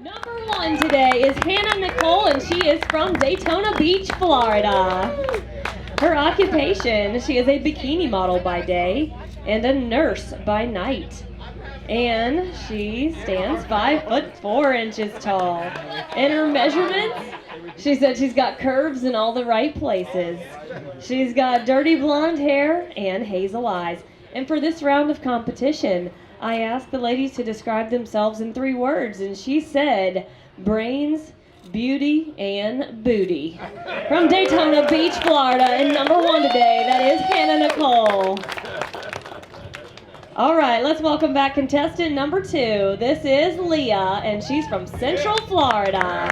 Number one today is Hannah Nicole, and she is from Daytona Beach, Florida. Her occupation, she is a bikini model by day and a nurse by night. And she stands 5'4" tall. And her measurements, she said she's got curves in all the right places. She's got dirty blonde hair and hazel eyes. And for this round of competition, I asked the ladies to describe themselves in 3 words, and she said, brains, beauty, and booty. From Daytona Beach, Florida, and number one today, that is Hannah Nicole. All right, let's welcome back contestant number 2. This is Leah, and she's from Central Florida.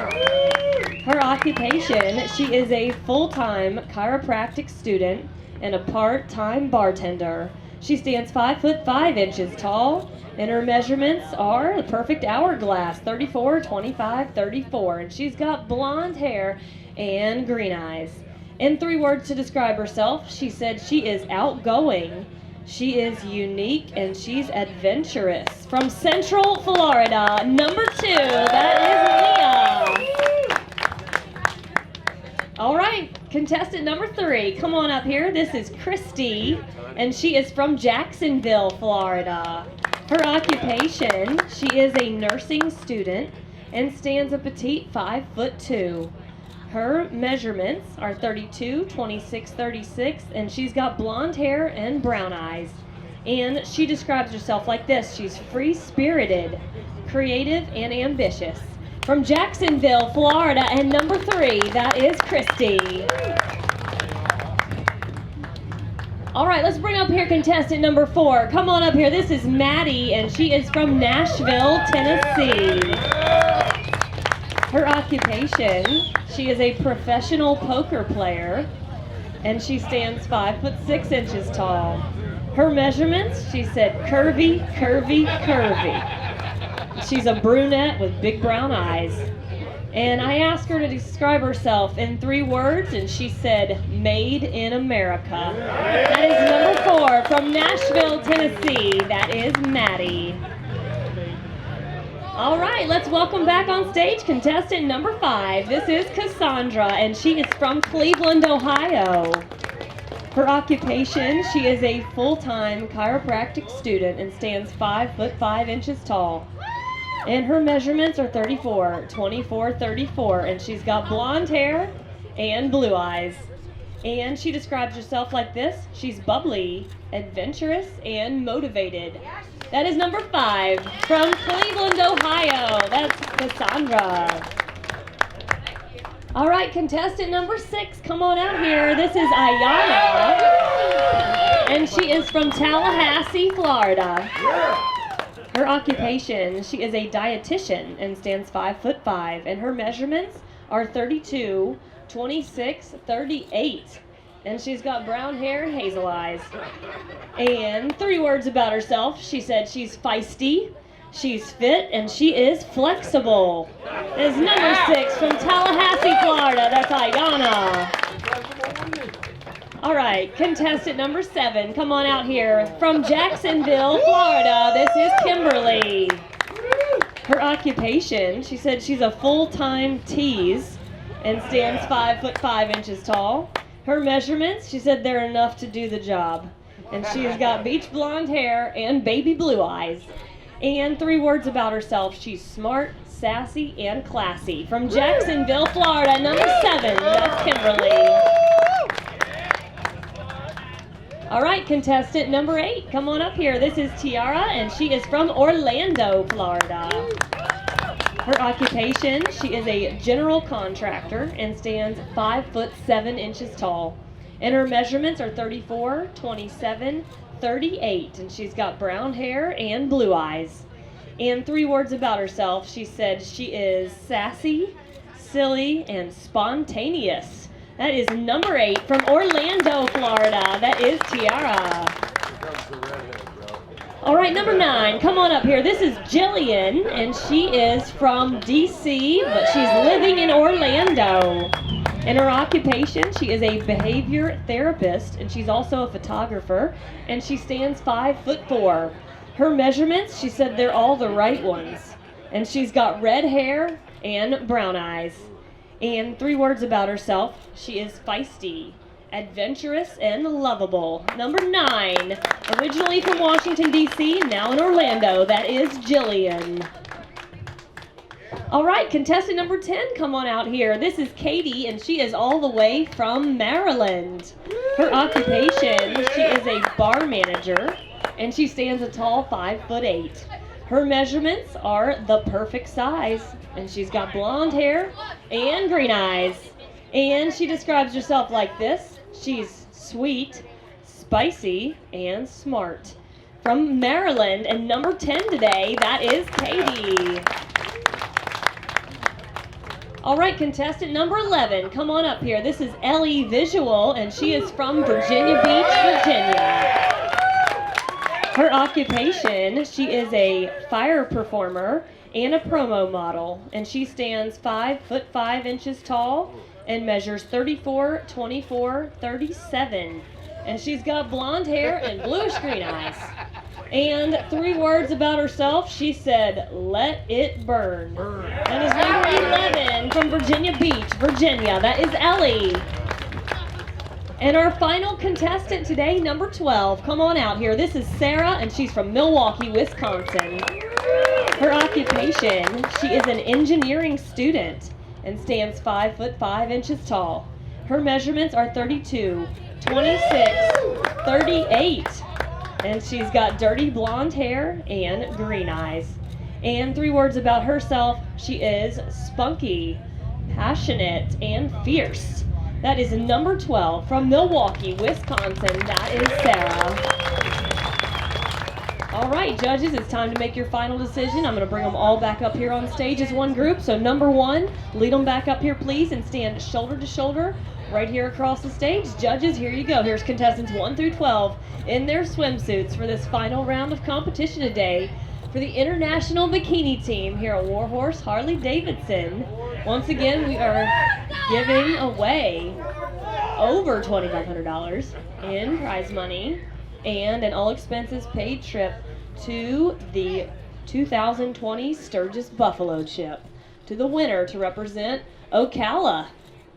Her occupation, she is a full-time chiropractic student and a part-time bartender. She stands 5'5" tall, and her measurements are the perfect hourglass, 34, 25, 34. And she's got blonde hair and green eyes. In 3 words to describe herself, she said she is outgoing, she is unique, and she's adventurous. From Central Florida, number 2, that is Leah. All right, contestant number 3, come on up here. This is Christy, and she is from Jacksonville, Florida. Her occupation, she is a nursing student and stands a petite 5'2". Her measurements are 32, 26, 36, and she's got blonde hair and brown eyes. And she describes herself like this: she's free-spirited, creative, and ambitious. From Jacksonville, Florida, and number 3, that is Christy. All right, let's bring up here contestant number 4. Come on up here. This is Maddie, and she is from Nashville, Tennessee. Her occupation, she is a professional poker player, and she stands 5'6" tall. Her measurements, she said curvy, curvy, curvy. She's a brunette with big brown eyes. And I asked her to describe herself in 3 words, and she said, made in America. That is number 4 from Nashville, Tennessee. That is Maddie. All right, let's welcome back on stage contestant number 5. This is Cassandra, and she is from Cleveland, Ohio. Her occupation, she is a full-time chiropractic student and stands 5'5" tall. And her measurements are 34, 24, 34, and she's got blonde hair and blue eyes. And she describes herself like this: she's bubbly, adventurous, and motivated. That is number 5 from Cleveland, Ohio. That's Cassandra. All right, contestant number 6, come on out here. This is Ayana, and she is from Tallahassee, Florida. Her occupation, she is a dietitian and stands 5'5", and her measurements are 32, 26, 38. And she's got brown hair and hazel eyes. And 3 words about herself, she said she's feisty, she's fit, and she is flexible. That is number 6 from Tallahassee, Florida. That's Ayana. All right, contestant number 7, come on out here. From Jacksonville, Florida, this is Kimberly. Her occupation, she said she's a full-time tease and stands 5'5" tall. Her measurements, she said they're enough to do the job. And she's got beach blonde hair and baby blue eyes. And 3 words about herself, she's smart, sassy, and classy. From Jacksonville, Florida, number 7, that's Kimberly. All right, contestant number 8, come on up here. This is Tiara, and she is from Orlando, Florida. Her occupation, she is a general contractor and stands 5'7" tall. And her measurements are 34, 27, 38, and she's got brown hair and blue eyes. And 3 words about herself, she said she is sassy, silly, and spontaneous. That is number 8 from Orlando, Florida. That is Tiara. All right, number 9, come on up here. This is Jillian, and she is from D.C., but she's living in Orlando. In her occupation, she is a behavior therapist, and she's also a photographer, and she stands 5'4". Her measurements, she said they're all the right ones. And she's got red hair and brown eyes. And 3 words about herself: she is feisty, adventurous, and lovable. Number 9, originally from Washington, D.C., now in Orlando, that is Jillian. All right, contestant number 10, come on out here. This is Katie, and she is all the way from Maryland. Her occupation, she is a bar manager, and she stands a tall 5'8". Her measurements are the perfect size, and she's got blonde hair and green eyes. And she describes herself like this: she's sweet, spicy, and smart. From Maryland, and number 10 today, that is Katie. All right, contestant number 11, come on up here. This is Ellie Visual, and she is from Virginia Beach, Virginia. Her occupation, she is a fire performer and a promo model, and she stands 5'5" tall and measures 34, 24, 37. And she's got blonde hair and bluish green eyes. And 3 words about herself, she said, "Let it burn." That is number 11 from Virginia Beach, Virginia. That is Ellie. And our final contestant today, number 12, come on out here. This is Sarah, and she's from Milwaukee, Wisconsin. Her occupation, she is an engineering student and stands 5'5" tall. Her measurements are 32, 26, 38. And she's got dirty blonde hair and green eyes. And 3 words about herself, she is spunky, passionate, and fierce. That is number 12 from Milwaukee, Wisconsin. That is Sarah. All right, judges, it's time to make your final decision. I'm going to bring them all back up here on stage as one group. So number 1, lead them back up here, please, and stand shoulder to shoulder right here across the stage. Judges, here you go. Here's contestants 1 through 12 in their swimsuits for this final round of competition today for the International Bikini Team here at Warhorse Harley-Davidson. Once again, we are giving away over $2,500 in prize money and an all-expenses-paid trip to the 2020 Sturgis Buffalo Chip to the winner to represent Ocala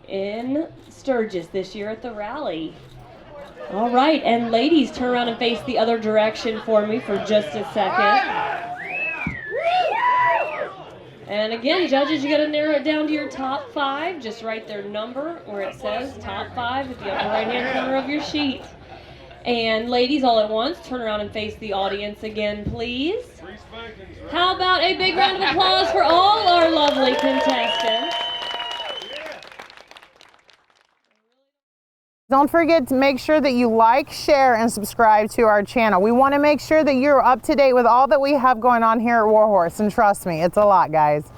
in Sturgis this year at the rally. All right, and ladies, turn around and face the other direction for me for just a second. And again, judges, you got to narrow it down to your top 5. Just write their number where it says top 5 at the upper right-hand corner of your sheet. And ladies, all at once, turn around and face the audience again, please. How about a big round of applause for all our lovely contestants? Don't forget to make sure that you like, share, and subscribe to our channel. We want to make sure that you're up to date with all that we have going on here at Warhorse, and trust me, it's a lot, guys.